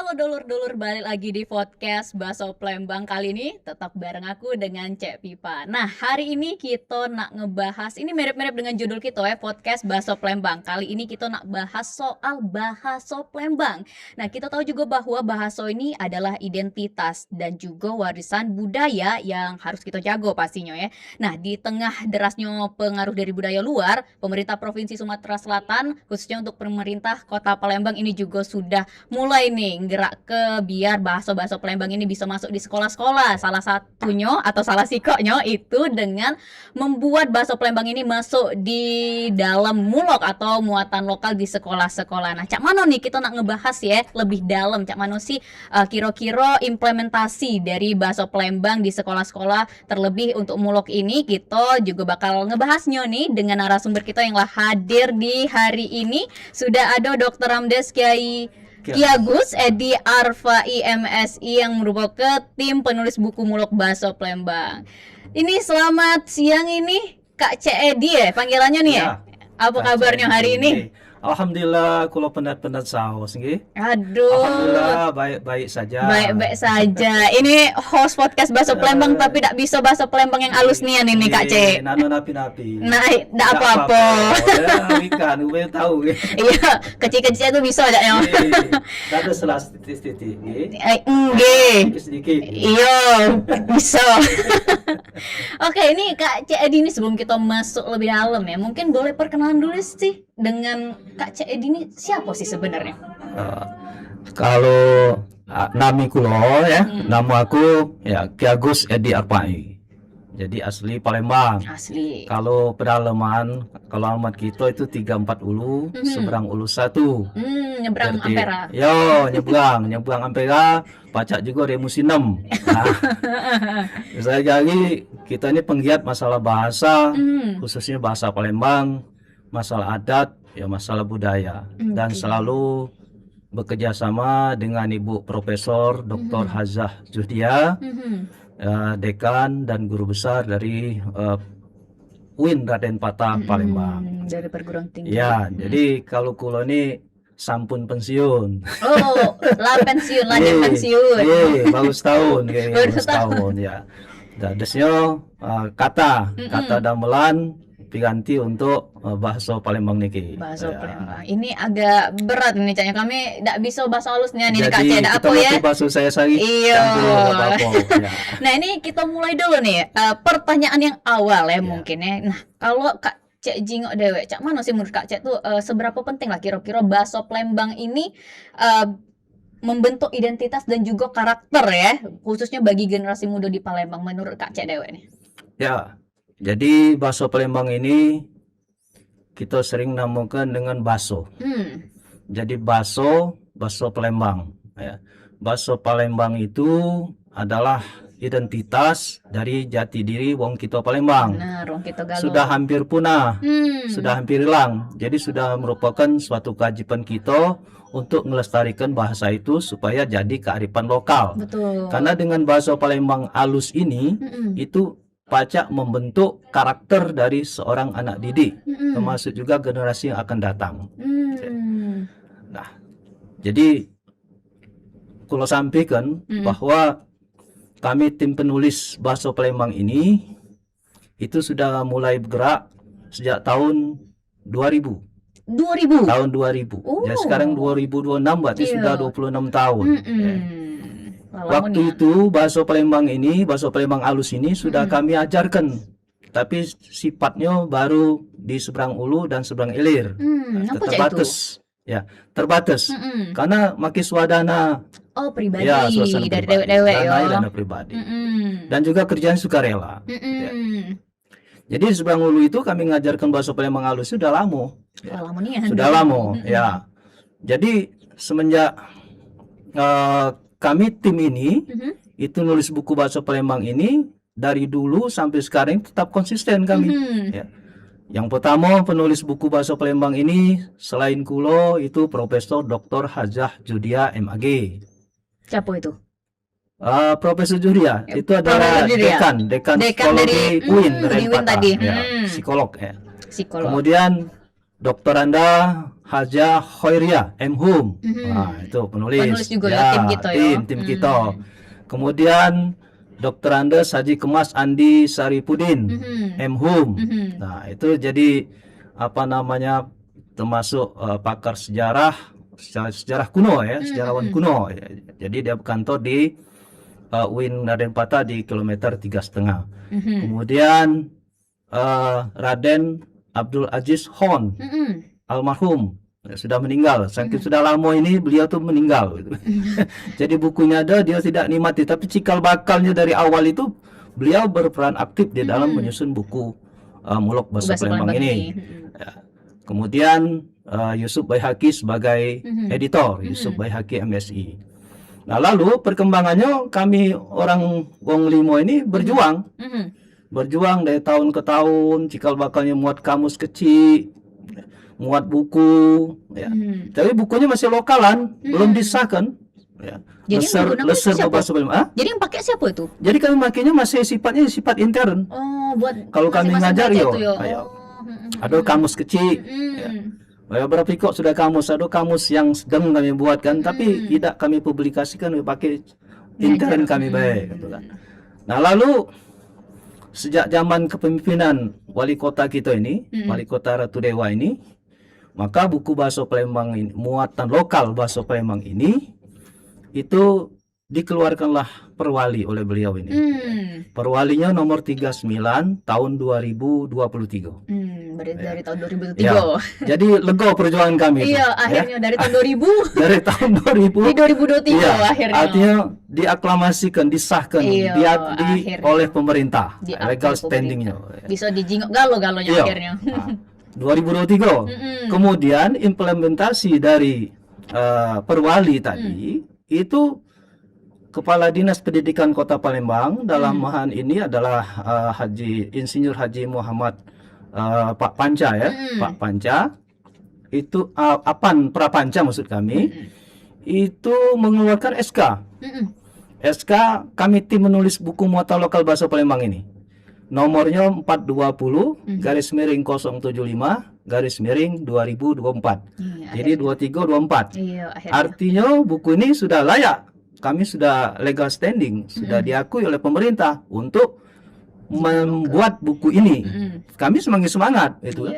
Halo dulur-dulur, balik lagi di podcast Baso Plembang. Kali ini tetap bareng aku dengan Cek Pipa. Nah, hari ini kita nak ngebahas, ini mirip-mirip dengan judul kita ya, podcast Baso Plembang. Kali ini kita nak bahas soal Bahaso Plembang. Nah, kita tahu juga bahwa Bahaso ini adalah identitas dan juga warisan budaya yang harus kita jago pastinya ya. Nah, di tengah derasnya pengaruh dari budaya luar, pemerintah Provinsi Sumatera Selatan, khususnya untuk pemerintah Kota Palembang ini juga sudah mulai nih gerak ke biar bahasa-bahasa Palembang ini bisa masuk di sekolah-sekolah. Salah satunya atau salah sikoknya itu dengan membuat bahasa Palembang ini masuk di dalam mulok atau muatan lokal di sekolah-sekolah. Nah, cak mano nih kita nak ngebahas ya lebih dalam cak mano sih kira-kira implementasi dari bahasa Palembang di sekolah-sekolah, terlebih untuk mulok ini kita juga bakal ngebahasnya nih dengan narasumber kita yang lah hadir di hari ini. Sudah ada Dr. Ramdes Ki Agus Edi Arfa IMSI yang merupakan tim penulis buku mulok Baso Palembang. Ini selamat siang ini Kak Cek Edi ya panggilannya nih ya. Apa kabarnya hari ini? Alhamdulillah, kulo pendat-pendat saus nggih. Aduh. Alhamdulillah baik-baik saja. Baik-baik saja. Ini host podcast Baso Palembang tapi tidak bisa bahasa Palembang yang halus nih ini Kak Cek. Nano napi-napi. Nah, tidak apa-apa. Ikan, gue tahu. Iya, kecil-kecil itu bisa aja ya. Ada salah titik-titik nggih. Nggih. Sedikit. Iya, bisa. Oke, ini Kak Cek Edi ini sebelum kita masuk lebih dalam ya, mungkin boleh perkenalan dulu sih dengan Kak Cek Edi ini siapa sih sebenarnya? Kalau nami kulo ya, nama aku ya Ki Agus Edi Arpai. Jadi asli Palembang. Asli. Kalau pedalaman, kalau alamat kita itu 34 Ulu, seberang Ulu 1. Nyebrang Berarti, Ampera. Yo, nyebrang Ampera, pacak juga Remusi 6. Nah, saya jadi kita ini penggiat masalah bahasa, khususnya bahasa Palembang, masalah adat, ya masalah budaya, dan selalu bekerja sama dengan Ibu Profesor Dr. Hazah Juhdia, dekan dan guru besar dari UIN Raden Patah Palembang. Dari perguruan tinggi. Ya, jadi kalau kulo ini sampun pensiun. Oh, lah pensiun, lanjut pensiun. Iya, bagus tahun, Bagus bagus tahun ya. Dadesnya kata damelan diganti untuk bahasa Palembang niki. Bahasa Ya. Palembang. Ini agak berat nih caknya, kami tidak bisa bahasa halusnya nih Kak Jadi Cek, apa ya? bahasa saya sari. Iya. Ya. Nah, ini kita mulai dulu nih. Pertanyaan yang awal ya mungkin ya. Nah, kalau Kak Cek jingok dewek, cak mana sih menurut Kak Cek tuh seberapa penting lah kira-kira bahasa Palembang ini membentuk identitas dan juga karakter ya, khususnya bagi generasi muda di Palembang menurut Kak Cek dewek nih. Ya. Jadi bahasa Palembang ini kita sering namakan dengan baso. Jadi baso Palembang. Ya. Baso Palembang itu adalah identitas dari jati diri wong kita Palembang. Nah, wong kita galau. Sudah hampir punah, sudah hampir hilang. Jadi sudah merupakan suatu kewajiban kita untuk melestarikan bahasa itu supaya jadi kearifan lokal. Betul. Karena dengan bahasa Palembang halus ini itu pacak membentuk karakter dari seorang anak didik, termasuk juga generasi yang akan datang. Nah, jadi kalau sampaikan bahwa kami tim penulis bahasa Palembang ini itu sudah mulai bergerak sejak tahun 2000. 2000. Tahun 2000. Ya sekarang 2026 berarti sudah 26 tahun. Ya. Waktu itu bahasa Palembang ini, bahasa Palembang halus ini sudah kami ajarkan. Tapi sifatnya baru di seberang Ulu dan seberang Ilir. Terbatas. Ya, terbatas. Karena makin swadana. Oh, pribadi Ya, suasana dari pribadi. dewek-dewek ya. Dana pribadi. Dan juga kerjaan sukarela. Ya. Jadi di seberang Ulu itu kami mengajarkan bahasa Palembang halus sudah lama. Ya. Sudah lama, ya. Jadi semenjak kami tim ini itu nulis buku bahasa Palembang ini dari dulu sampai sekarang tetap konsisten kami. Ya. Yang pertama penulis buku bahasa Palembang ini selain kulo itu Profesor Dr. Hazah Juhdia MAG. Siapa itu? Profesor Juhdia itu adalah dekan psikologi dari UIN UIN tadi. ya, psikolog ya. Psikolog. Kemudian Dr. Anda Haja Khoiria M. Hum. Nah, itu penulis. Penulis juga ya, tim kita ya. Tim kita. Kemudian Dr. Andes Haji Kemas Andi Saripudin M. Hum. Nah, itu jadi apa namanya, termasuk pakar sejarah kuno ya, sejarawan kuno. Jadi dia berkantor di UIN Raden Patah di kilometer 3,5. Kemudian Raden Abdul Aziz Hon, almarhum, sudah meninggal. Saking sudah lama ini beliau tuh meninggal gitu. Jadi bukunya ada, dia tidak nikmati, tapi cikal bakalnya dari awal itu beliau berperan aktif di dalam menyusun buku Muluk Bahasa Palembang ini. Ya. Kemudian Yusuf Baihaqi sebagai editor, Yusuf Baihaqi MSI. Nah, lalu perkembangannya kami orang Wong Limo ini berjuang. Berjuang dari tahun ke tahun, cikal bakalnya muat kamus kecil, muat buku, ya. Tapi bukunya masih lokalan, belum disahkan. Ya. Jadi Leser bahasa Palembang. Jadi yang pakai siapa itu? Jadi kami makainya masih sifatnya sifat intern. Oh, buat kalau kami ngajar yo, ayo. Ada kamus kecil. Ya. Berapa kok sudah kamus, ada kamus yang sedang kami buatkan, tapi tidak kami publikasikan, kami pakai intern kami baik, gitu kan. Nah, lalu sejak zaman kepemimpinan wali kota kita ini, wali kota Ratu Dewa ini, maka buku bahasa Palembang ini, muatan lokal bahasa Palembang ini, itu dikeluarkanlah perwali oleh beliau ini. Perwalinya nomor 39 tahun 2023. Berarti dari tahun 2003. Ya, jadi lega perjuangan kami. Iya, akhirnya dari tahun 2000. Dari tahun 2000. Di 2023 iya, akhirnya. Artinya diaklamasikan, disahkan, oleh pemerintah. Legal standingnya. Bisa dijingok galo-galonya akhirnya. Nah, 2023. Kemudian implementasi dari perwali tadi itu Kepala Dinas Pendidikan Kota Palembang dalam hal ini adalah Insinyur Haji Muhammad Pak Panca ya, Pak Panca. Itu Apan Prapanca maksud kami. Itu mengeluarkan SK. SK kami tim menulis buku muatan lokal bahasa Palembang ini. Nomornya 420 garis miring 075 garis miring 2024. Jadi 2324. Artinya buku ini sudah layak. Kami sudah legal standing, sudah diakui oleh pemerintah untuk membuat buku ini. Kami semangat itu.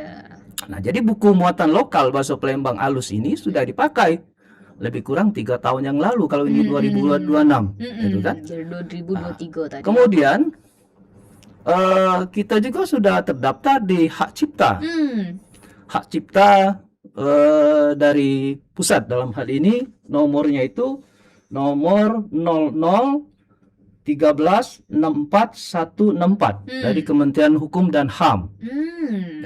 Nah, jadi buku muatan lokal bahasa Palembang alus ini sudah dipakai lebih kurang 3 tahun yang lalu, kalau ini 2026 itu kan. Dari 2023 tadi. Kemudian kita juga sudah terdaftar di hak cipta. Hak cipta dari pusat, dalam hal ini nomornya itu nomor 00136464 dari Kementerian Hukum dan HAM.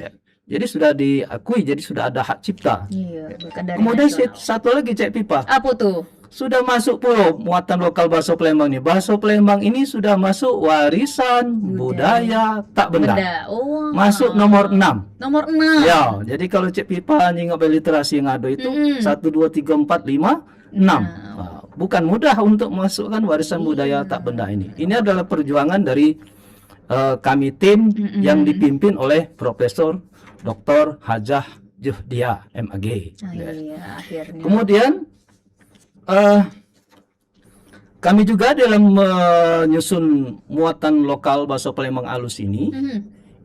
Ya. Jadi sudah diakui, jadi sudah ada hak cipta. Kemudian satu lagi Cek Pipa. Apa tuh? Sudah masuk pula muatan lokal bahasa Palembang ini. Bahasa Palembang ini sudah masuk warisan budaya tak benda. Masuk nomor 6. Nomor 6. Ya, jadi kalau Cek Pipa nyingap literasi yang ada itu 1 2 3 4 5 6. Bukan mudah untuk masukkan warisan budaya tak benda ini. Ini adalah perjuangan dari kami tim yang dipimpin oleh Profesor Dr. Hajah Juhdia MAG. Akhirnya. Kemudian kami juga dalam menyusun muatan lokal bahasa Palembang alus ini,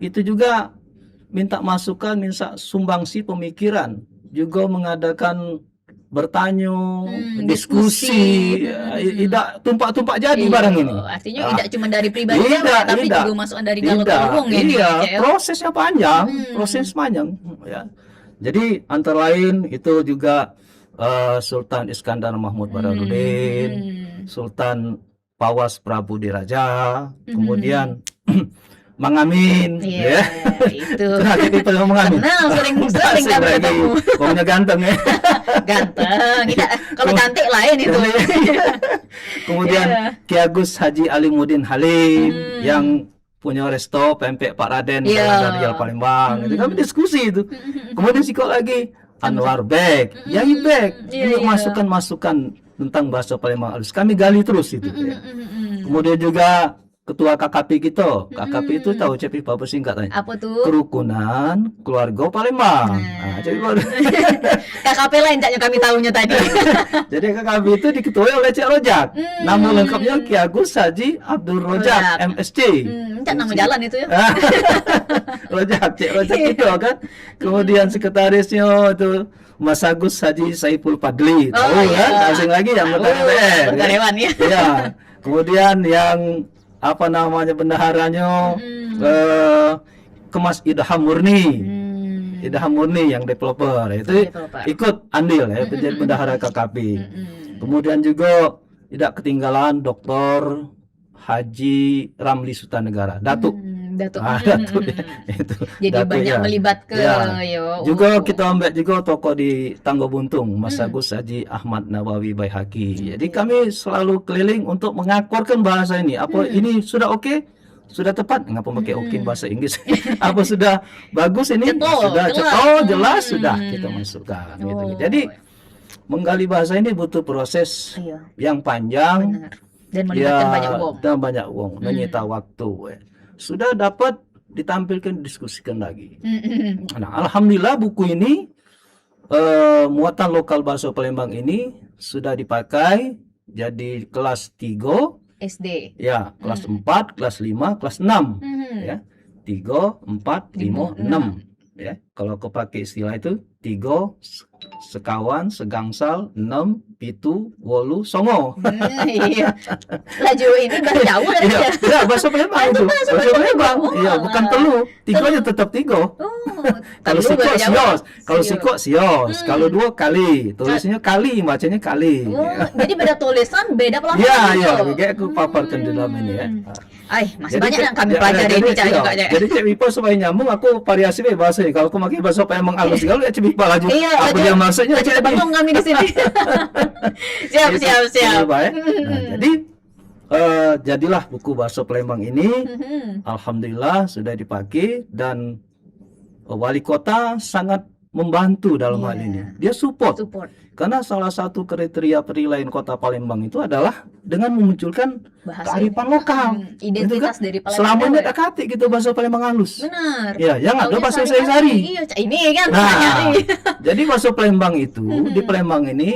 itu juga minta masukan, minta sumbangsi pemikiran, juga mengadakan bertanya, diskusi, tidak tumpak-tumpak jadi barang ini. Artinya tidak cuma dari pribadi, tapi juga masukan dari galon-galon ini. Iya, prosesnya panjang, proses panjang. Ya. Jadi antara lain itu juga Sultan Iskandar Mahmud Badarudin, Sultan Pawas Prabu Diraja, kemudian Mang Amin, ya. Itu. Jadi perlu Mang Amin. Nah, sering ketemu. Pokoknya ganteng ya. Ganteng. Kalau cantik lain itu. Kemudian Ki Agus Haji Alimuddin Halim yang punya resto pempek Pak Raden dari Palembang. Itu kami diskusi itu. Kemudian sikok lagi Anwar Bek, Yai Bek, masukan-masukan tentang bahasa Palembang alus. Kami gali terus itu. Kemudian juga ketua KKP kita. KKP itu Mm-mm. tahu Cek Pipa apa singkatannya? Apa tuh? Kerukunan Keluarga Palembang. Nah, Cek Pipa. KKP lain caknya kami tahunya tadi. Jadi KKP itu diketuai oleh Cek Rojak. Nama lengkapnya Ki Agus Haji Abdul Rojak, Rojak. MSc. Cak nama jalan itu ya. Rojak, Cek Rojak itu kan. Kemudian sekretarisnya itu Mas Agus Haji Saiful Fadli. Oh, Tahu iya. kan? Asing lagi yang Tahu, DPR. anggota dewan ya. Ya. Kemudian yang apa namanya bendaharanya Kemas Idham Murni. Idham Murni yang developer itu Developer. ikut andil ya menjadi bendahara KKP. Kemudian juga tidak ketinggalan Dr. Haji Ramli Sutanegara, Datuk. Datuk. Datuk ya. Itu. Jadi Datuk, banyak ya. melibat ke Ya. yo. Juga kita ambil juga tokoh di Tangga Buntung, Mas Agus Haji Ahmad Nawawi Baihaqi. Jadi kami selalu keliling untuk mengakurkan bahasa ini. Apa ini sudah oke? Sudah tepat? Ngapa pakai oke bahasa Inggris? Apa sudah bagus ini? Cetul, Sudah jelas. jelas sudah kita masukkan gitu. Oh. Jadi menggali bahasa ini butuh proses Iya, yang panjang. benar. Dan melibatkan banyak uang. Dan banyak uang, menyita waktu. Sudah dapat ditampilkan, diskusikan lagi. Nah, alhamdulillah buku ini muatan lokal bahasa Palembang ini sudah dipakai jadi kelas 3, SD. ya, kelas 4, kelas 5, kelas 6. Ya. 3, 4, 5, 6. Ya, kalau kau pakai istilah itu 3 sekawan, segangsal, 6 pitu, 8 songo. Iya. Laju ini bahasa Jawa kan Iya, ya? ya, bahasa Palembang itu. Bahasa Palembang. Oh, Iya, bukan telu. Tiganya tetap 3. Oh, Kalau telu siko bahasa Jawa. sios, kalau siko sios, kalau 2 kali, tulisnya kali, bacanya kali. Oh, jadi beda tulisan, beda pelafalan Iya, iya, gitu. kayak aku paparkan di dalam ini ya. Masih Jadi, banyak yang kami ya, pelajari jadi, ini Cak iya. juga Cak. Jadi Cek Pipa supaya nyambung, aku variasi bahasa ini. Kalau aku pakai bahasa Palembang halus, kalau Cek Pipa laju. Iya, Aku dia maksudnya laju bangun kami di sini. Siap, Gitu. siap, siap. Iya, Pak, ya. Nah, jadi jadilah buku bahasa Palembang ini. Alhamdulillah sudah dipakai dan wali kota sangat membantu dalam hal ini. Dia support. Karena salah satu kriteria penilaian kota Palembang itu adalah dengan memunculkan Bahasa kearifan lokal. identitas Gitu dari Palembang. Selama ini ya? ada kate gitu bahasa Palembang halus. Benar. Ya, yang ada Taunya bahasa sehari-hari. sehari-hari. Iya, Cak. Ini kan Nah, nyari. jadi bahasa Palembang itu di Palembang ini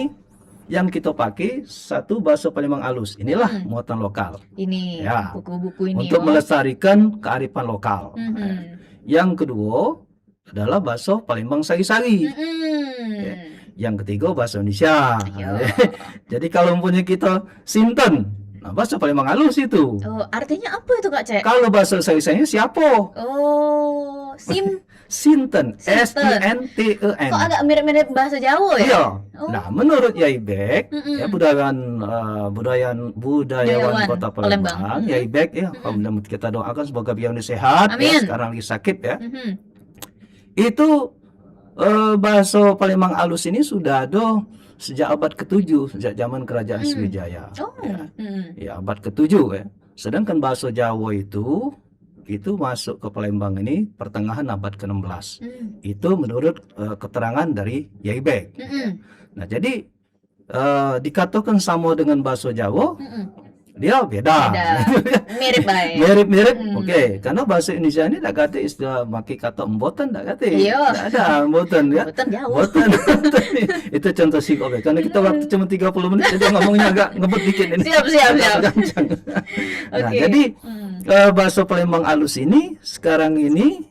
yang kita pakai satu bahasa Palembang halus. Inilah muatan lokal Ini Ya. buku-buku ini. untuk oh. melestarikan kearifan lokal. Mhm. Yang kedua adalah bahasa Palembang sari-sari. Mhm. Yang ketiga bahasa Indonesia. Ayo. Jadi kalau punya kita Sinten, nah bahasa Palembang halus itu. Oh, artinya apa itu Kak Cek? Kalau bahasa sari-sarinya siapa? Oh, Sinten, Sinten. S-I-N-T-E-N. kok agak mirip-mirip bahasa Jawa ya? Iya. Oh. Nah, menurut Yai Bek, Mm-mm. ya budayawan Budayawan Kota Palembang. Palembang, Yai Bek ya, alhamdulillah kita doakan semoga beliau sehat, ya, Amin. sekarang lagi sakit ya. Mhm. Itu bahasa Palembang halus ini sudah ada sejak abad ke-7, sejak zaman Kerajaan Sriwijaya. Oh. Ya. Mhm. Ya, abad ke-7 ya. Sedangkan bahasa Jawa itu masuk ke Palembang ini pertengahan abad ke-16. Itu menurut keterangan dari Yai Bek. Mhm. Nah, jadi dikatakan sama dengan bahasa Jawa, Mhm. dia beda. Mirip baik. Mirip-mirip, oke. Karena bahasa Indonesia ini tak kata istilah maki kata embotan, tak kata. Iya. Tak ada embotan ya. Betul Jawa. Embotan. Itu contoh sih kok, Bek. Karena kita waktu cuma 30 menit, jadi ngomongnya agak ngebut dikit ini. Siap. Kencang. Nah, Oke. jadi bahasa Palembang halus ini sekarang ini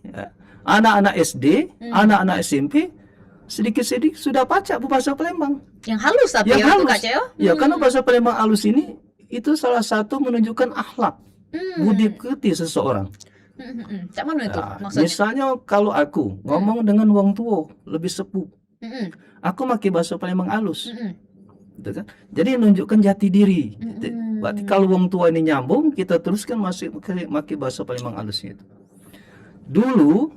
anak-anak SD, anak-anak SMP sedikit-sedikit sudah baca bahasa Palembang. Yang halus tapi Yang ya halus. Kak Cek ya? Ya, karena bahasa Palembang halus ini itu salah satu menunjukkan akhlak, budi pekerti seseorang. Cak mana itu Nah, maksudnya? misalnya kalau aku ngomong dengan wong tua lebih sepuh, Mhm. aku pakai bahasa Palembang halus. Mhm. Gitu kan? Jadi menunjukkan jati diri. Berarti kalau wong tua ini nyambung, kita teruskan masih pakai bahasa Palembang halusnya itu. Dulu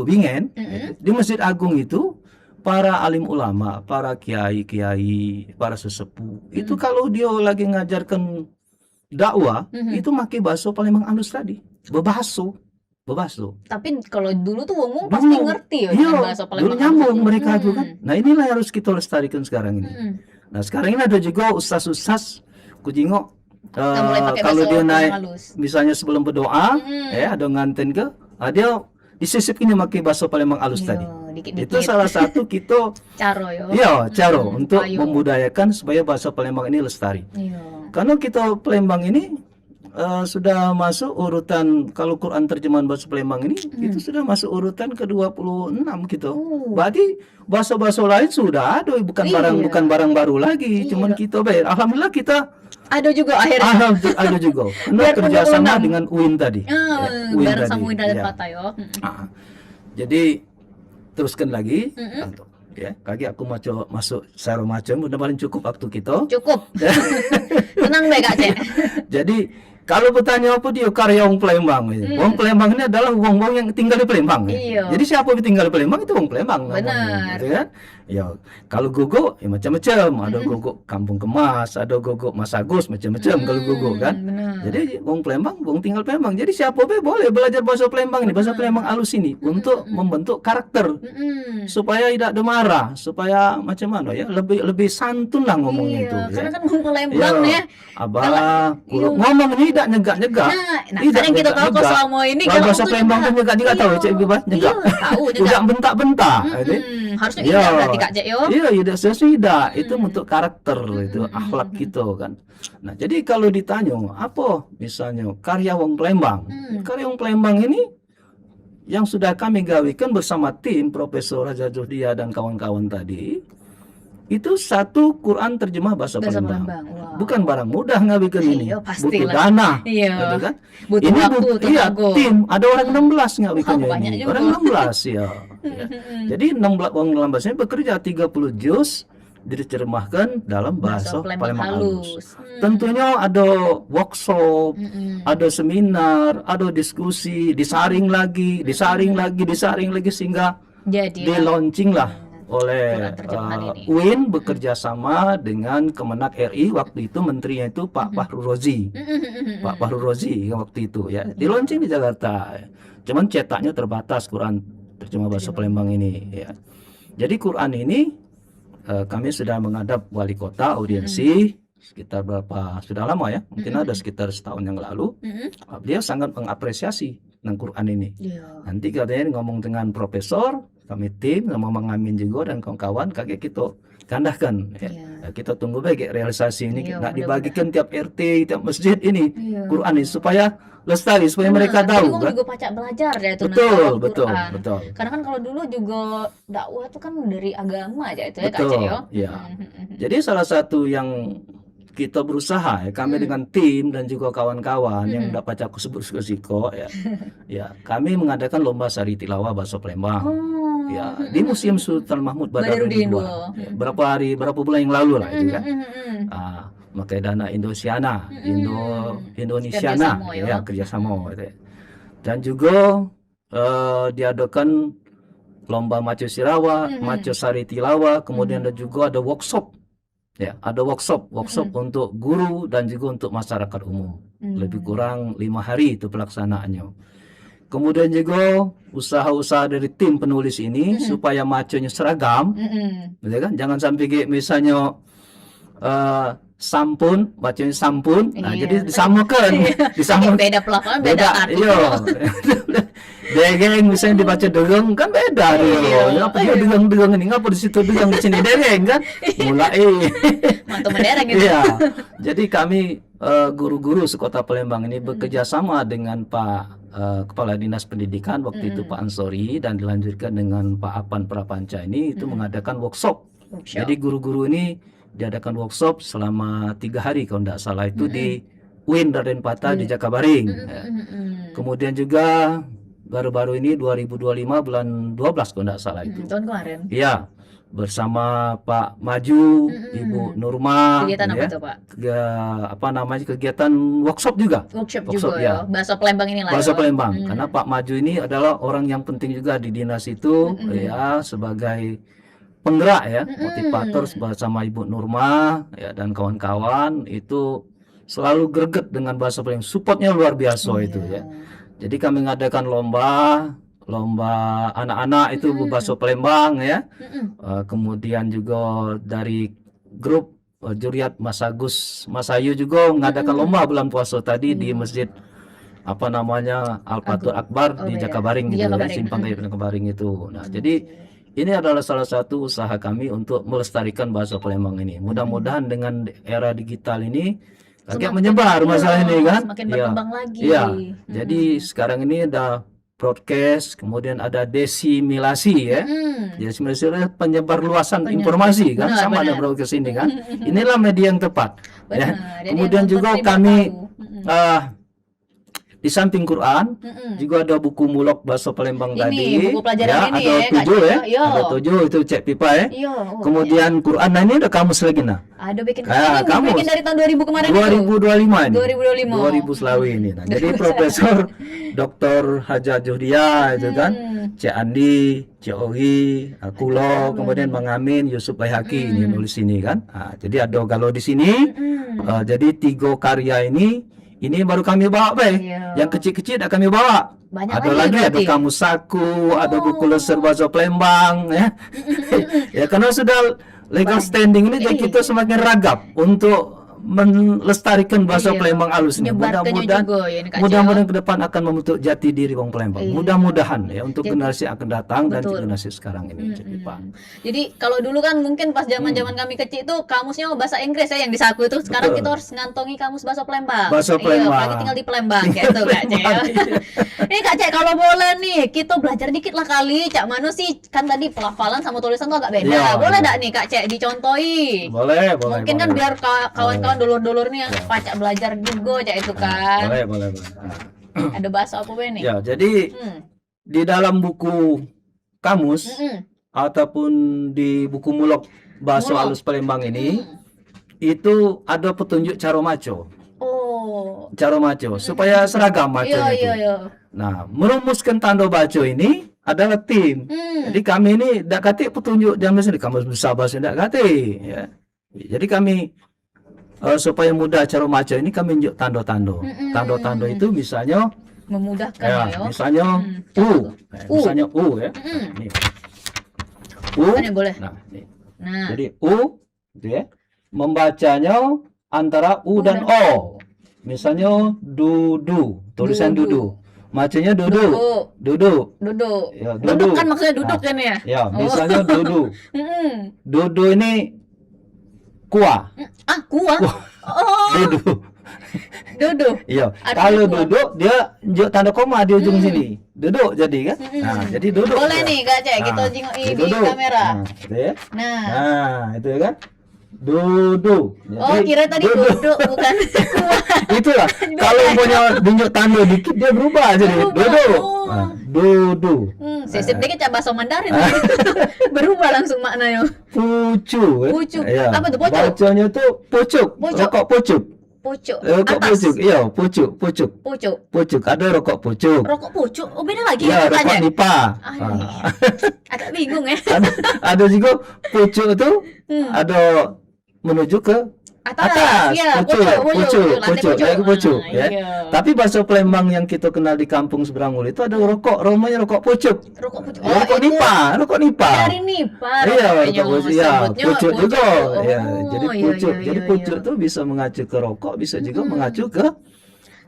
Bingen di Masjid Agung itu para alim ulama, para kiai-kiai, para sesepuh itu kalau dia lagi ngajarkan dakwah itu pakai bahasa Palembang halus tadi, bebaso. Tapi kalau dulu tuh wong pasti ngerti ya Iya, dengan bahasa Palembang. dulu nyambung halus. mereka tuh kan. Nah, inilah yang harus kita lestarikan sekarang ini. Mhm. Nah, sekarang ini ada juga ustaz-ustaz kujingo Kita mulai pakai kalau bahasa dia Palembang naik halus. misalnya sebelum berdoa ada nganten ke dia disisip ini pakai bahasa Palembang halus tadi. Dikit-dikit. Itu salah satu kita Caro yo. ya cara untuk ayo. membudayakan supaya bahasa Palembang ini lestari. Iya. Karena kita Palembang ini sudah masuk urutan, kalau Quran terjemahan bahasa Palembang ini itu sudah masuk urutan ke-26 gitu. Berarti bahasa-bahasa lain sudah ada, bukan barang baru lagi. Cuman kita alhamdulillah kita Ada juga akhirnya. ada juga. Karena Biar kerjasama 26. dengan UIN tadi. UIN Bareng tadi. sama Winda dan Ya. Pata yo. Jadi teruskan lagi. Ya, kaki aku masuk secara macam, udah paling cukup waktu kita. Cukup. Tenang deh Kak Cek. Jadi kalau bertanya apa dia karya wong Palembang, wong Palembang ini adalah wong-wong yang tinggal di Palembang. Iya. Jadi siapa yang tinggal di Palembang itu wong Palembang. Benar. Namanya, gitu kan? Ya, kalau gogo ya macam-macam. Ada gogo Kampung Kemas, ada gogo Mas Agus, macam-macam kalau gogo kan. Benar. Jadi wong Palembang, wong tinggal Palembang. Jadi siapa boleh belajar bahasa Palembang ini, bahasa Palembang halus ini untuk membentuk karakter supaya tidak ada marah, supaya macam mana ya, lebih santun lah ngomongnya itu. Karena kan wong Palembang ya. Abah, ngomong ini tidak nyegak-nyegak. Nah, kadang kita tahu kok selama ini kalau bahasa Palembang itu nyegak tahu cek bebas nyegak. Tahu Tidak bentak-bentak. Harusnya tidak berarti Kak Cek yo. Iya, tidak. Itu untuk karakter, itu akhlak kita kan. Nah, jadi kalau ditanya apa misalnya karya wong Palembang. Karya wong Palembang ini yang sudah kami gawikan bersama tim Profesor Raja Johdia dan kawan-kawan tadi, itu satu Quran terjemah bahasa Palembang. Wow. Bukan barang mudah ngabikan ini. Iya, pastilah. Butuh dana. Iya. Gitu kan? Butuh Ini waktu, tenaga. tim, ada orang 16 ngabikannya Banyak ini. juga. Orang 16 ya. Jadi 16 orang 16 ini bekerja 30 juz diterjemahkan dalam bahasa Palembang halus. Tentunya ada workshop, ada seminar, ada diskusi, disaring lagi sehingga Jadi di launching lah oleh Quran terjemahan ini. UIN bekerja sama dengan Kemenak RI, waktu itu menterinya itu Pak Fahru Rozi. Pak Fahru Rozi waktu itu ya. Di launching di Jakarta. Cuman cetaknya terbatas Quran terjemah bahasa Palembang ini ya. Jadi Quran ini kami sudah menghadap wali kota audiensi sekitar sudah lama ya, mungkin ada sekitar setahun yang lalu. Beliau sangat mengapresiasi tentang Quran ini. Nanti katanya ngomong dengan profesor, kami tim sama Mang Amin juga dan kawan-kawan kakek kita kandahkan ya. Kita tunggu baik realisasi ini nak dibagikan tiap RT, tiap masjid ini Quran ini supaya lestari, supaya mereka tahu kan. Juga pacak belajar ya itu betul. Karena kan kalau dulu juga dakwah itu kan dari agama aja itu ya betul, Kak Cek yo. Ya. Jadi salah satu yang kita berusaha ya, kami dengan tim dan juga kawan-kawan yang dapat aku sebut resiko ya. Ya, kami mengadakan lomba sari tilawah bahasa Palembang. Ya, di Museum Sultan Mahmud Badarudin II. Ya, berapa bulan yang lalu lah itu kan. Pakai dana Indosiana, Indonesiana ya, kerjasama gitu ya. Dan juga diadakan lomba maco sirawa, maco sari tilawah, kemudian juga ada workshop. Ya, ada workshop untuk guru dan juga untuk masyarakat umum. Lebih kurang 5 hari itu pelaksanaannya. Kemudian juga usaha-usaha dari tim penulis ini supaya maconya seragam, gitu kan? Jangan sampai misalnya sampun, bacanya sampun, nah jadi disamakan. Beda pelafalan, beda arti. Iya. Degeng misalnya dibaca degeng kan beda dia. Apa dia degeng ini ngapa di situ degeng di sini degeng kan? Mulai. Mantu mendereng gitu. Iya. Jadi kami guru-guru sekota Palembang ini bekerja sama dengan Pak Kepala Dinas Pendidikan waktu itu Pak Ansori, dan dilanjutkan dengan Pak Apan Prapanca ini itu mengadakan workshop. Jadi guru-guru ini diadakan workshop selama 3 hari kalau tidak salah itu di UIN Raden Patah di Jakabaring. Kemudian juga baru-baru ini 2025 bulan 12 kalau tidak salah itu. Tahun kemarin. Iya, bersama Pak Maju, Ibu Nurma. Kegiatan apa ya, itu Pak? Kegiatan workshop juga. Workshop juga ya. Bahasa Palembang ini lah. Bahasa Palembang. Karena Pak Maju ini adalah orang yang penting juga di dinas itu ya, sebagai penggerak ya, motivator bersama Ibu Nurma ya dan kawan-kawan itu selalu greget dengan bahasa Palembang. Supportnya luar biasa itu ya. Jadi kami mengadakan lomba anak-anak itu bahasa Palembang ya. Kemudian juga dari grup Juriat Mas Agus, Mas Ayu juga mengadakan lomba bulan puasa tadi di masjid apa namanya Al-Fatur Akbar di beda. Jakabaring Di gitu ya, Jakabaring. Simpang Kayu Jakabaring itu. Nah, jadi ini adalah salah satu usaha kami untuk melestarikan bahasa Palembang ini. Mudah-mudahan dengan era digital ini agak menyebar masalah ini kan. Semakin Iya. berkembang lagi. Iya. Jadi sekarang ini ada broadcast, kemudian ada desimilasi ya. Desimilasi adalah penyebar luasan informasi kan, Benar, sama ada benar. broadcast ini kan. Inilah media yang tepat. Benar. Ya. Jadi Kemudian yang juga nonton kami tahu. di samping Quran juga ada buku mulok bahasa Ini, Palembang tadi. buku pelajaran ya, ini ada ya, Kak 7 ya. Cik. Iya. Ada 7 itu Cek Pipa ya. Iya. Kemudian Quran, nah ini ada kamus lagi nah. Ada bikin Ah, ini kamus. bikin dari tahun 2000 kemarin itu. 2025 ini. 2025. 2000 Selawi ini. Nah, jadi Profesor Dr. Haja Juhdia itu kan, Cik Andi, Cik Ogi, Kulo, kemudian Bang Amin, Yusuf Baihaki ini nulis ini kan. Nah, jadi ada galau di sini. Jadi 3 karya ini baru kami bawa, Bay. Iya. Yang kecil-kecil dah kami bawa. Banyak Ada lagi lagi, ada berarti? kamus saku, ada buku lesser bahasa Palembang ya. Ya karena sudah legal standing ini, jadi kita semakin ragap untuk melestarikan bahasa Iya. Palembang halus ini. Nyebarkannya Mudah-mudahan juga ya ini, Kak mudah-mudahan ke depan akan membentuk jati diri orang Palembang. Iya. Mudah-mudahan ya untuk Jadi- generasi yang akan datang dan Betul. generasi sekarang ini, Cik Pipa. Jadi kalau dulu kan mungkin pas zaman-zaman kami kecil itu kamusnya bahasa Inggris ya yang disaku itu. Sekarang Betul. kita harus ngantongi kamus bahasa Palembang. Bahasa Iya, Palembang. apalagi tinggal di Palembang kayak itu Kak Cek. Ini Kak Cek kalau boleh nih kita belajar dikit lah kali. Cak Mano sih kan tadi pelafalan sama tulisan tuh agak beda. Iya, Boleh iya. enggak nih Kak Cek dicontohi? Boleh. Mungkin kan boleh. biar kawan-kawan dulur-dulur nih yang pacak belajar juga Cak itu kan. Boleh. Nah, Ada bahasa apa be nih? ya, jadi di dalam buku kamus ataupun di buku mulok bahasa Mulok. halus Palembang ini itu ada petunjuk cara maco. Oh. Cara maco supaya seragam maconya itu. Iya. Nah, merumuskan tanda baco ini adalah tim. Jadi kami ini tidak kate petunjuk jam sini kamus besar bahasa tidak kate ya. Jadi kami supaya mudah cara maco ini kami tunjuk tanda-tanda. Tanda-tanda itu misalnya Memudahkan ya, ya. misalnya contoh tuh. misalnya U ya. Nih. U. Kan ya, boleh. Nah, nih. Nah, Jadi U gitu ya. Membacanya antara U dan O. Misalnya dudu, tulisan dudu. Macanya dudu. Duduk. Ya, Duduk kan maksudnya duduk Nah, kan ya? Ya, misalnya dudu. Mm-mm. Dudu ini kuah. Ah, kuah. Oh, Dudu. duduk. Iya. Artinya Kalau kuah. duduk dia tunjuk tanda koma di ujung sini. Duduk jadi kan? Nah, jadi duduk. Boleh ya. nih Kak Cek, kita Nah, jengok jadi di duduk. kamera. Nah, gitu ya. Nah. Nah, itu ya kan? Duduk. Oh, kira tadi duduk bukan kuah. Itulah. Kalau punya tunjuk tanda dikit dia berubah jadi Berubah. duduk. Oh. Nah, duduk. Sisip dikit cak bahasa Mandarin. Berubah langsung maknanya. Pucu. ya. Pucuk. Ya. Apa tuh, pucuk? Bacanya tuh pucuk. Pucuk. Rokok pucuk. Pucuk. Rokok Atas. pucuk. Iya, pucuk. Pucuk. Pucuk. Ada rokok pucuk. Rokok pucuk. Oh, beda lagi Ya, Kak rokok Cek. nipa. Ay, Ah. agak bingung ya. ada juga pucuk itu ada menuju ke atas. Iya, Pucuk. lantai Lagi pucuk. Ah, Ya. iya. Tapi bahasa Palembang yang kita kenal di kampung Seberangul itu ada rokok, namanya rokok pucuk. Rokok pucuk. Rokok itu nipa. dari nipa. Iya, rokoknya rokok pucuk. Ya, sebutnya pucuk juga. Oh, Ya, jadi iya, pucuk. iya, Jadi iya, pucuk iya. itu bisa mengacu ke rokok, bisa juga mengacu ke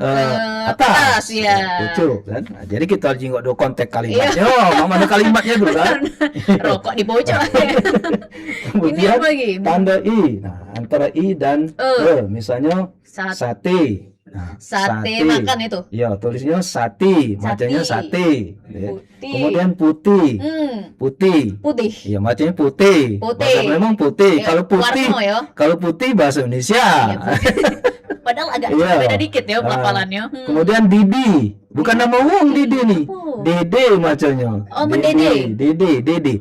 atas, atas. ya. Pucuk kan. Nah, jadi kita harus jengok dua konteks kalimatnya. Iya. Oh, mana kalimatnya dulu kan. Rokok di pucuk. Kemudian Ini apa lagi? tanda I. Nah, antara I dan E. Misalnya sate. Nah, Sate makan itu. Ya, tulisnya sati, bacanya sate. Ya. Putih. Kemudian putih. Putih. Putih. Iya, bacanya putih. Putih. Bahasa Palembang putih. Ya, Kalau putih, warna ya. kalau putih bahasa Indonesia. Iya, Padahal agak Iya. beda dikit ya pelafalannya. Kemudian Didi. Bukan nama uang Didi nih. Oh. Dede macamnya. Oh, mendede. Dede. Dede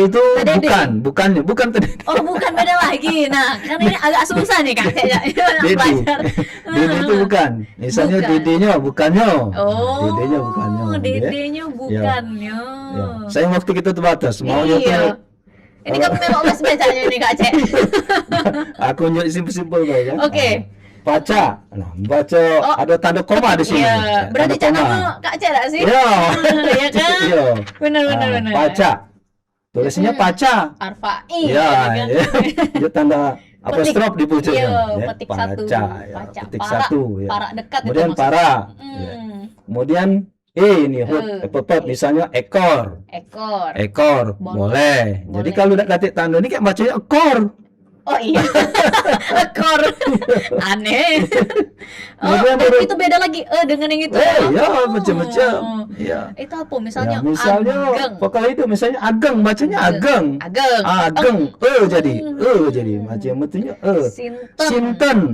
itu Tedede. bukan tedede. Oh, bukan beda lagi. Nah, kan ini agak susah nih Kak. Dede. Belajar. Dede itu bukan. Misalnya Bukan. dedenya bukannya. Oh, Dedenya bukannya. gitu ya. dedenya bukannya. Ya. Sayang waktu kita terbatas. Maunya Iya. tuh Ini kan memang les bacanya nih Kak Cek. aku nyok simpel-simpel ya. Oke. Baca. Nah, baca Oh. ada tanda koma di sini. Iya, Ya, berarti tanda Cak koma. nama Kak Cek tak sih? Iya. Iya kan? Iya. Benar. Baca. Tulisnya paca. Arfa'i. Iya, kan? ya. Itu tanda apostrof di pucuknya. Iya, petik satu. Paca, ya. Paca. Petik Para. satu. Ya. Para dekat Kemudian itu maksudnya. para. Ya. Kemudian ini huruf epepet misalnya ekor. Ekor. Boleh. Jadi Boleh. kalau udah katik tanda ini kayak bacanya ekor. Oh iya. Ekor. Aneh. Kemudian Itu beda lagi dengan yang itu. ya Oh. macam-macam. Ya. Itu apa? Misalnya, Ya, misalnya ageng. pokoknya itu misalnya ageng bacanya ageng. Ageng. Ageng. Jadi macam betulnya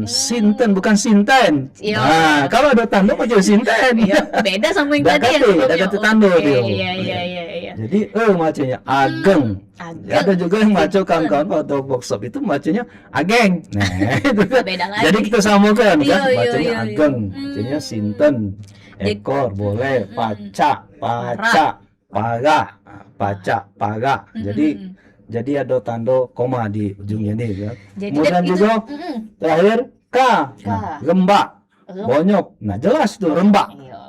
Sinten bukan Sinten. Iya. Nah, kalau ada tanda macam Sinten. Iya, beda sama yang Dah tadi yang kate, sebelumnya. dah kate tanda Oke, dia. Iya. Jadi macamnya ageng. Ageng. Ada juga yang baca kawan-kawan atau workshop itu bacanya ageng. Nah, itu kan. Beda lagi. Jadi kita samakan Iya, kan, bacanya iya. ageng, bacanya Sinten. Ekor boleh, paca, paga. Jadi ada tanda koma di ujungnya nih ya. Jadi Kemudian kan itu, juga terakhir K. Nah, rembak, bonyok. Nah, jelas tuh rembak. Iya,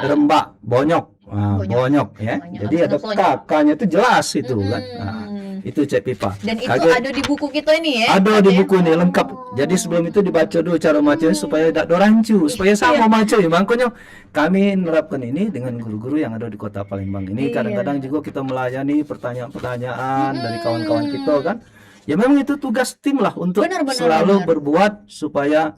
Rembak, bonyok. Nah, bonyok ya. Bonyok, Jadi harus ada ngebonyok. K-nya itu jelas itu kan. Nah, itu Cek Pipa. Dan itu Kaget. ada di buku kita ini ya. Ada di ya? buku ini lengkap. Jadi sebelum itu dibaca dulu cara bacanya supaya tidak dorancu, supaya sama bacanya. Makanya kami menerapkan ini dengan guru-guru yang ada di Kota Palembang ini. Kadang-kadang juga kita melayani pertanyaan-pertanyaan dari kawan-kawan kita kan. Ya memang itu tugas tim lah untuk Benar. selalu berbuat supaya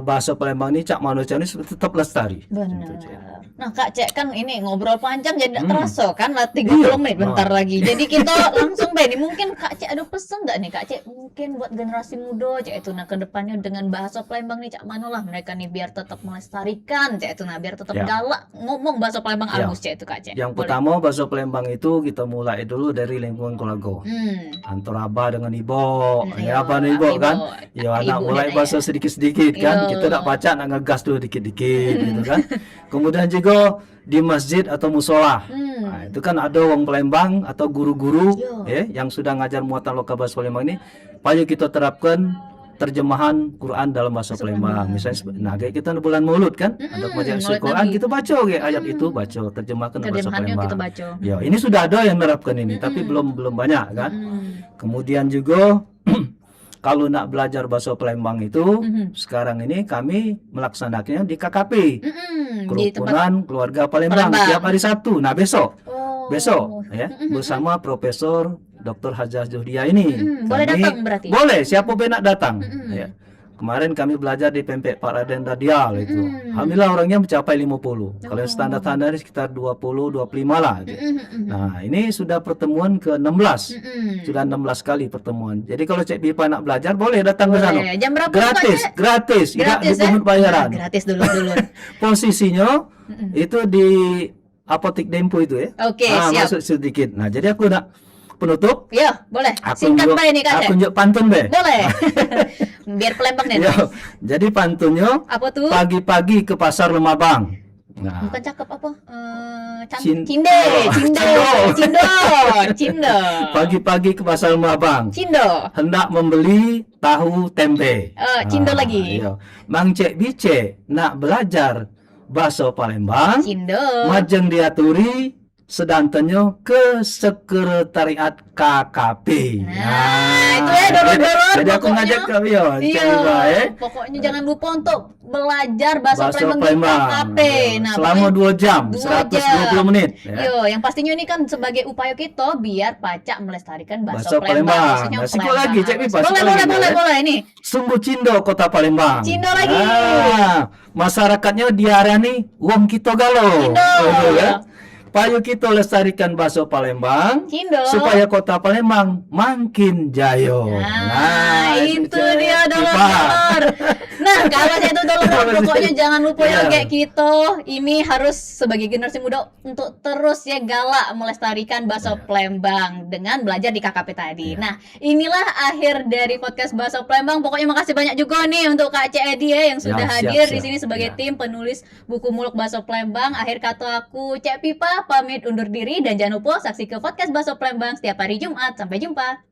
bahasa Palembang ini Cak Manusia ini tetap lestari. Benar. Gitu, Cek. Nah Kak Cek kan ini ngobrol panjang jadi tidak terasa kan lah 30 Iya. menit bentar lagi. Jadi kita langsung deh nih, mungkin Kak Cek ada pesan nggak nih Kak Cek mungkin buat generasi muda Cek itu nah ke depannya dengan bahasa Palembang nih Cak mana lah mereka nih biar tetap melestarikan Cek itu nah biar tetap Ya. galak ngomong bahasa Palembang Ya. halus Cek itu Kak Cek. Yang Boleh. pertama bahasa Palembang itu kita mulai dulu dari lingkungan keluarga. Antara abah dengan ibu, ya apa nih ibu kan? Ya anak Ibu mulai dan bahasa sedikit-sedikit kan. Iya. Kita tak baca nak ngegas dulu dikit-dikit gitu kan. Kemudian juga di masjid atau musola. Nah, itu kan ada orang Palembang atau guru-guru ya yang sudah ngajar muatan lokal bahasa Palembang ini. Ayo kita terapkan terjemahan Quran dalam bahasa Palembang. Misalnya nah kayak kita bulan Maulud kan, ada majelis Maulud Quran Nabi. kita baca kayak ayat itu baca terjemahkan dalam bahasa Terjemahannya Palembang. kita baca. Ya, ini sudah ada yang menerapkan ini, tapi belum banyak kan. Kemudian juga kalau nak belajar bahasa Palembang itu sekarang ini kami melaksanakannya di KKP, Di tempat Kerukunan Keluarga Palembang, Palembang. tiap hari Sabtu. Nah besok Oh. ya bersama Profesor Dr. Hajah Zuhdia ini. Boleh Kami- datang berarti? Boleh, siapa pun nak datang. Ya. Kemarin kami belajar di Pempek Pak Raden Radial itu. Alhamdulillah orangnya mencapai 50. Kalau yang standar-standar sekitar 20, 25 lah. Gitu. Nah, ini sudah pertemuan ke-16. Sudah 16 kali pertemuan. Jadi kalau Cek Pipa nak belajar boleh datang ke sana. Boleh. Jam berapa Gratis, Pak, Cek? gratis. Tidak Gratis ya? dipungut bayaran. Nah, gratis dulu. Posisinya itu di Apotik Dempo itu ya. Oke, siap. Masuk sedikit. Nah, jadi aku nak penutup. Ya, boleh. Aku Singkat unjuk- baik nih Kak Cek. Aku unjuk pantun be. Boleh. Biar Palembang deh. Ya, jadi pantunnya Apa tuh? pagi-pagi ke pasar Lemabang. Nah, Bukan cakep apa? Cin- Cinde. pagi-pagi ke pasar Lemabang. Cindo. Hendak membeli tahu tempe. Cindo lagi. Iya. Mang Cek Bice nak belajar bahasa Palembang. Cindo. Majeng diaturi sedantannya ke sekretariat KKP. Nah, itu ya dulu-dulu. Jadi aku pokoknya. ngajak kami ya, Iya, pokoknya jangan lupa untuk belajar bahasa Palembang di KKP. Nah, selama 2 jam, 2 120 menit. Ya. Yo, yang pastinya ini kan sebagai upaya kita biar pacak melestarikan bahasa Bahasa Palembang. Khususnya Nah, sikut lagi, Cek Pipa, Boleh, sikut boleh, lagi, boleh, ya. boleh ini. Sungguh Cindo Kota Palembang. Cindo lagi. Masyarakatnya diarani wong kita galo. Cindo. Ya. Payu kita lestarikan bahasa Palembang Cindo. supaya Kota Palembang makin jayo. Nah, itu Cek dia Pipa. dolor-dolor. Nah, kalau saya itu dolor, pokoknya jangan lupa ya Iya. kayak kita ini harus sebagai generasi muda untuk terus ya galak melestarikan bahasa Palembang dengan belajar di KKP tadi. Nah, inilah akhir dari podcast bahasa Palembang. Pokoknya makasih banyak juga nih untuk Kak Cek Edi ya yang sudah siap, hadir di siap. sini sebagai Ya. tim penulis buku muluk bahasa Palembang. Akhir kata aku Cek Pipa pamit undur diri dan jangan lupa saksikan podcast bahasa Palembang setiap hari Jumat. Sampai jumpa.